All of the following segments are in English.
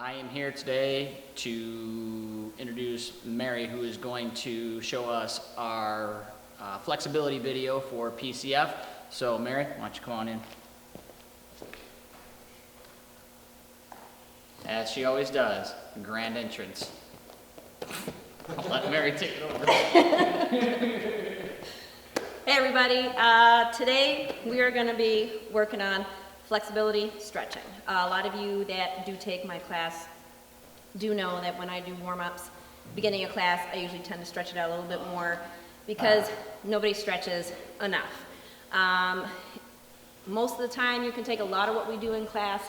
I am here today to introduce Mary, who is going to show us our flexibility video for PCF. So Mary, why don't you come on in? As she always does, grand entrance. I'll let Mary take it over. Hey everybody, today we are going to be working on flexibility stretching. A lot of you that do take my class do know that when I do warm-ups, beginning of class, I usually tend to stretch it out a little bit more because nobody stretches enough. Most of the time you can take a lot of what we do in class,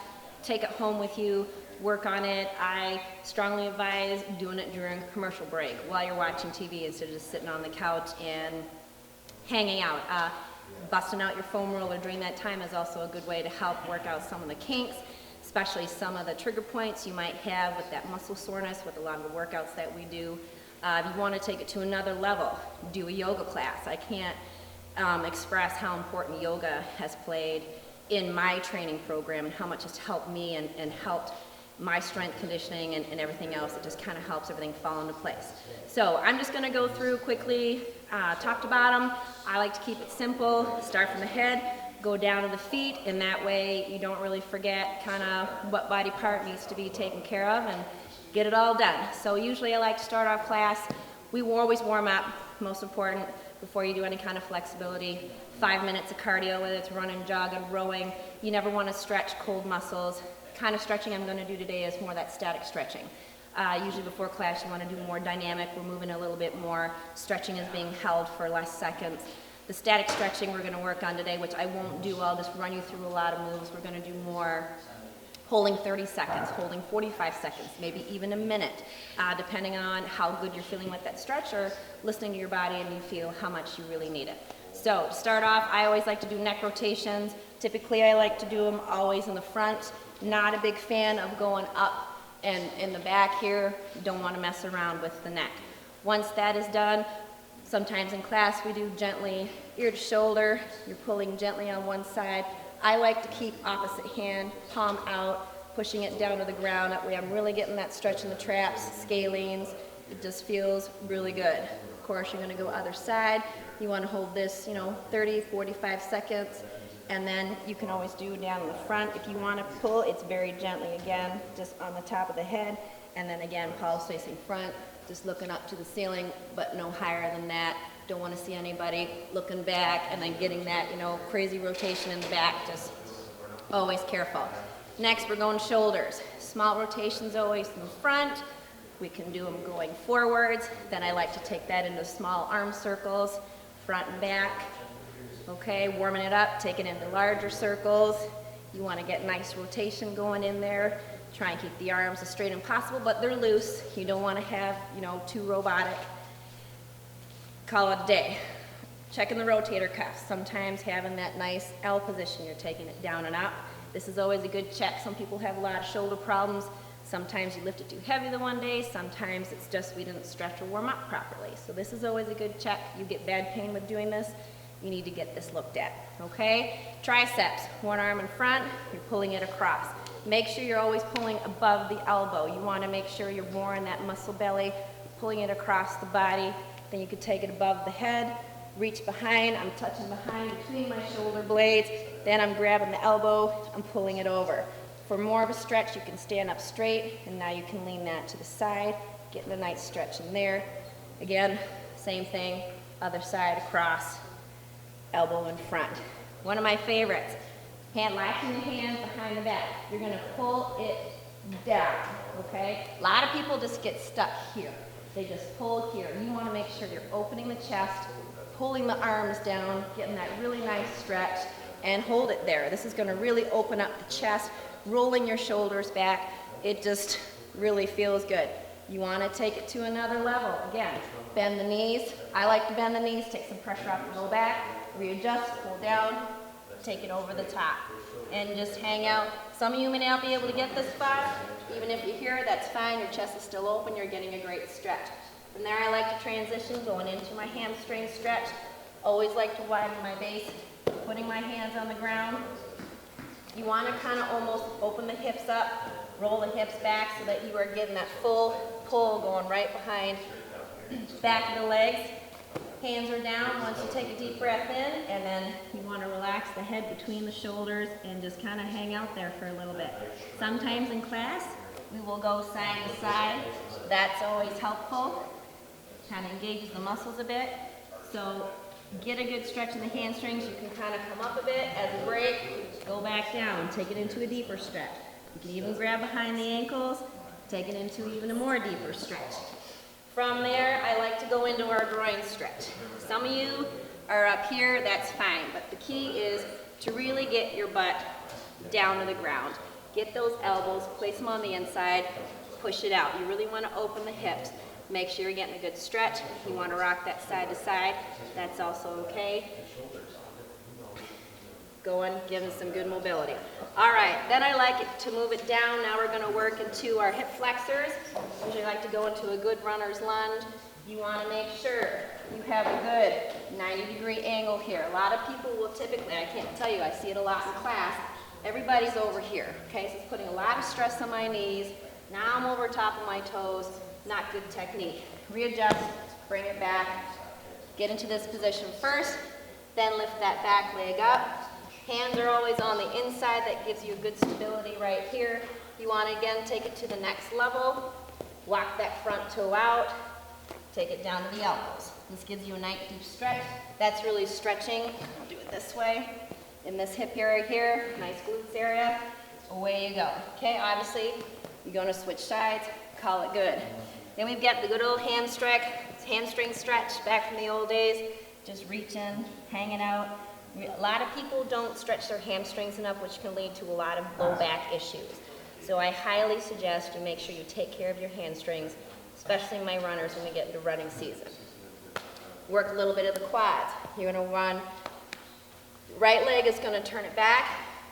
take it home with you, work on it. I strongly advise doing it during a commercial break while you're watching TV instead of just sitting on the couch and hanging out. Busting out your foam roller during that time is also a good way to help work out some of the kinks, especially some of the trigger points you might have with that muscle soreness with a lot of the workouts that we do. If you want to take it to another level, do a yoga class. I can't express how important yoga has played in my training program and how much it's helped me and helped my strength conditioning and everything else. It just kind of helps everything fall into place. So I'm just going to go through quickly, top to bottom. I like to keep it simple, start from the head, go down to the feet, and that way you don't really forget kind of what body part needs to be taken care of and get it all done. So usually I like to start off class, we always warm up, most important, before you do any kind of flexibility. 5 minutes of cardio, whether it's running, jogging, rowing. You never want to stretch cold muscles. Kind of stretching I'm going to do today is more that static stretching. Usually before class you want to do more dynamic, we're moving a little bit more, stretching is being held for less seconds. The static stretching we're going to work on today, which I won't do, I'll just run you through a lot of moves. We're going to do more holding 30 seconds, holding 45 seconds, maybe even a minute, depending on how good you're feeling with that stretch or listening to your body and you feel how much you really need it. So to start off, I always like to do neck rotations. Typically I like to do them always in the front. Not a big fan of going up and in the back here. You don't want to mess around with the neck. Once that is done, sometimes in class we do gently ear to shoulder. You're pulling gently on one side. I like to keep opposite hand, palm out, pushing it down to the ground. That way I'm really getting that stretch in the traps, scalenes. It just feels really good. Of course, you're going to go other side. You want to hold this, 30, 45 seconds. And then you can always do down in the front. If you want to pull, it's very gently again, just on the top of the head. And then again, palms facing front, just looking up to the ceiling, but no higher than that. Don't want to see anybody looking back and then getting that, crazy rotation in the back. Just always careful. Next, we're going shoulders. Small rotations always in the front. We can do them going forwards. Then I like to take that into small arm circles, front and back. Okay, warming it up, take it into larger circles. You want to get nice rotation going in there. Try and keep the arms as straight as possible, but they're loose. You don't want to have, too robotic. Call it a day. Checking the rotator cuff. Sometimes having that nice L position, you're taking it down and up. This is always a good check. Some people have a lot of shoulder problems. Sometimes you lift it too heavy the one day. Sometimes it's just we didn't stretch or warm up properly. So this is always a good check. You get bad pain with doing this, you need to get this looked at, okay? Triceps, one arm in front, you're pulling it across. Make sure you're always pulling above the elbow. You wanna make sure you're more in that muscle belly, pulling it across the body. Then you could take it above the head, reach behind, I'm touching behind between my shoulder blades, then I'm grabbing the elbow, I'm pulling it over. For more of a stretch, you can stand up straight, and now you can lean that to the side, getting a nice stretch in there. Again, same thing, other side across. Elbow in front. One of my favorites, lashing the hands behind the back. You're going to pull it down, okay? A lot of people just get stuck here. They just pull here. You want to make sure you're opening the chest, pulling the arms down, getting that really nice stretch, and hold it there. This is going to really open up the chest, rolling your shoulders back. It just really feels good. You want to take it to another level. Again, bend the knees. I like to bend the knees, take some pressure off the low back. Readjust, pull down, take it over the top, and just hang out. Some of you may not be able to get this far. Even if you're here, that's fine. Your chest is still open. You're getting a great stretch. From there, I like to transition, going into my hamstring stretch. Always like to widen my base, putting my hands on the ground. You want to kind of almost open the hips up, Roll the hips back so that you are getting that full pull going right behind back of the legs. Hands are down once you take a deep breath in, and then you want to relax the head between the shoulders and just kind of hang out there for a little bit. Sometimes in class, we will go side to side. That's always helpful. Kind of engages the muscles a bit. So get a good stretch in the hamstrings. You can kind of come up a bit as a break, go back down, take it into a deeper stretch. You can even grab behind the ankles, take it into even a more deeper stretch. From there, I like to go into our groin stretch. Some of you are up here, that's fine, but the key is to really get your butt down to the ground. Get those elbows, place them on the inside, push it out. You really want to open the hips. Make sure you're getting a good stretch. You want to rock that side to side, that's also okay. Going, giving some good mobility. All right, then I like it to move it down. Now we're going to work into our hip flexors. Usually like to go into a good runner's lunge. You want to make sure you have a good 90-degree angle here. A lot of people will typically, I can't tell you, I see it a lot in class, everybody's over here, okay? So it's putting a lot of stress on my knees. Now I'm over top of my toes. Not good technique. Readjust, bring it back, get into this position first, then lift that back leg up. Hands are always on the inside. That gives you good stability right here. You want to, again, take it to the next level. Walk that front toe out. Take it down to the elbows. This gives you a nice deep stretch. That's really stretching. I'll do it this way. In this hip area here, nice glutes area. Away you go. Okay, obviously, you're going to switch sides. Call it good. Then we've got the good old hamstring stretch back from the old days. Just reaching, hanging out. A lot of people don't stretch their hamstrings enough, which can lead to a lot of low back issues. So I highly suggest you make sure you take care of your hamstrings, especially my runners when we get into running season. Work a little bit of the quads. You're going to run, right leg is going to turn it back.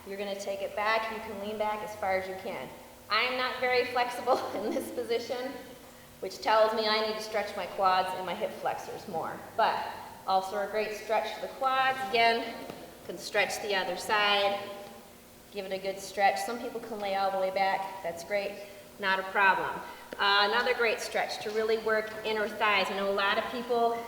You're going to take it back. You can lean back as far as you can. I am not very flexible in this position, which tells me I need to stretch my quads and my hip flexors more. But also a great stretch for the quads. Again, can stretch the other side. Give it a good stretch. Some people can lay all the way back. That's great. Not a problem. Another great stretch to really work inner thighs. I know a lot of people,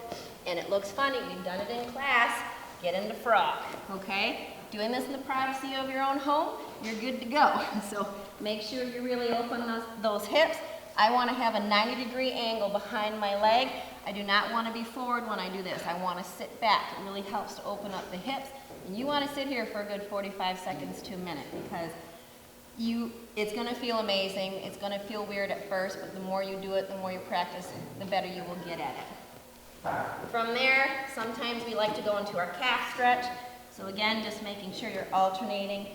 and it looks funny, you've done it in class, get into frog, okay? Doing this in the privacy of your own home, you're good to go. So make sure you really open those hips. I want to have a 90-degree angle behind my leg. I do not want to be forward when I do this. I want to sit back. It really helps to open up the hips. And you want to sit here for a good 45 seconds to a minute because it's going to feel amazing. It's going to feel weird at first, but the more you do it, the more you practice, the better you will get at it. From there, sometimes we like to go into our calf stretch. So again, just making sure you're alternating,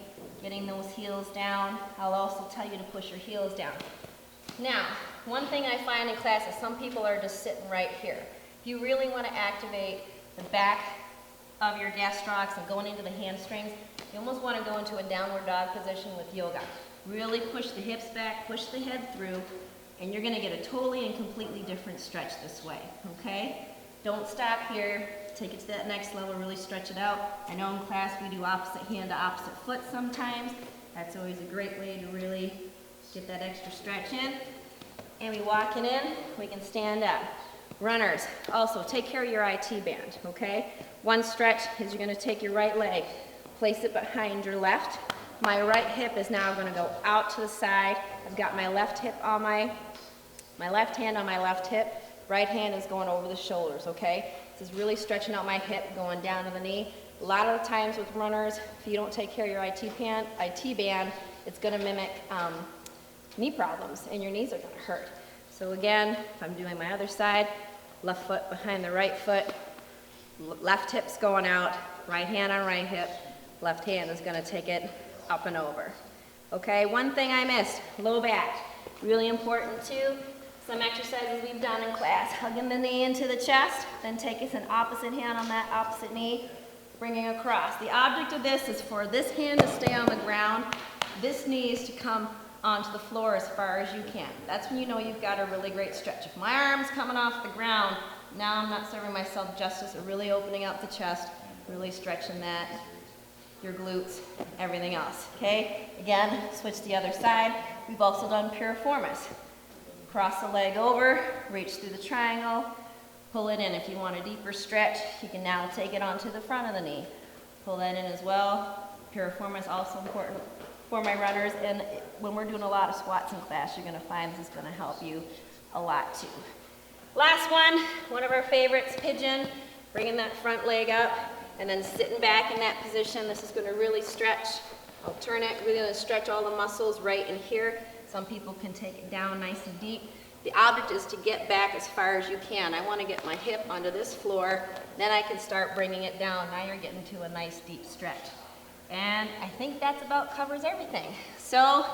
getting those heels down. I'll also tell you to push your heels down. Now, one thing I find in class is some people are just sitting right here. If you really want to activate the back of your gastrocs and going into the hamstrings, you almost want to go into a downward dog position with yoga. Really push the hips back, push the head through, and you're going to get a totally and completely different stretch this way, okay? Don't stop here. Take it to that next level, really stretch it out. I know in class we do opposite hand to opposite foot sometimes. That's always a great way to really get that extra stretch in. And we walking in, we can stand up. Runners, also take care of your IT band, okay? One stretch is you're going to take your right leg, place it behind your left. My right hip is now going to go out to the side. I've got my left hip on my left hand on my left hip. Right hand is going over the shoulders, okay? This is really stretching out my hip, going down to the knee. A lot of the times with runners, if you don't take care of your IT band, it's going to mimic knee problems, and your knees are going to hurt. So again, if I'm doing my other side, left foot behind the right foot, left hip's going out, right hand on right hip, left hand is going to take it up and over. Okay, one thing I missed, low back. Really important too. Some exercises we've done in class, hugging the knee into the chest, then take an opposite hand on that opposite knee, bringing across. The object of this is for this hand to stay on the ground, this knee is to come onto the floor as far as you can. That's when you know you've got a really great stretch. If my arm's coming off the ground, now I'm not serving myself justice of really opening up the chest, really stretching that. your glutes, everything else, okay? Again, switch the other side. We've also done piriformis. Cross the leg over, reach through the triangle, pull it in. If you want a deeper stretch, you can now take it onto the front of the knee. Pull that in as well. Piriformis also important for my runners, and when we're doing a lot of squats in class, you're gonna find this is gonna help you a lot too. Last one of our favorites, pigeon. Bringing that front leg up and then sitting back in that position. This is gonna really stretch. I'll turn it, really gonna stretch all the muscles right in here. Some people can take it down nice and deep. The object is to get back as far as you can. I wanna get my hip onto this floor, then I can start bringing it down. Now you're getting to a nice deep stretch. And I think that's about covers everything. So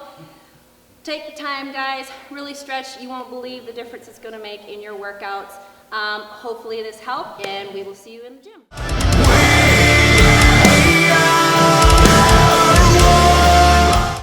take the time, guys, really stretch. You won't believe the difference it's gonna make in your workouts. Hopefully this helped, and we will see you in the gym.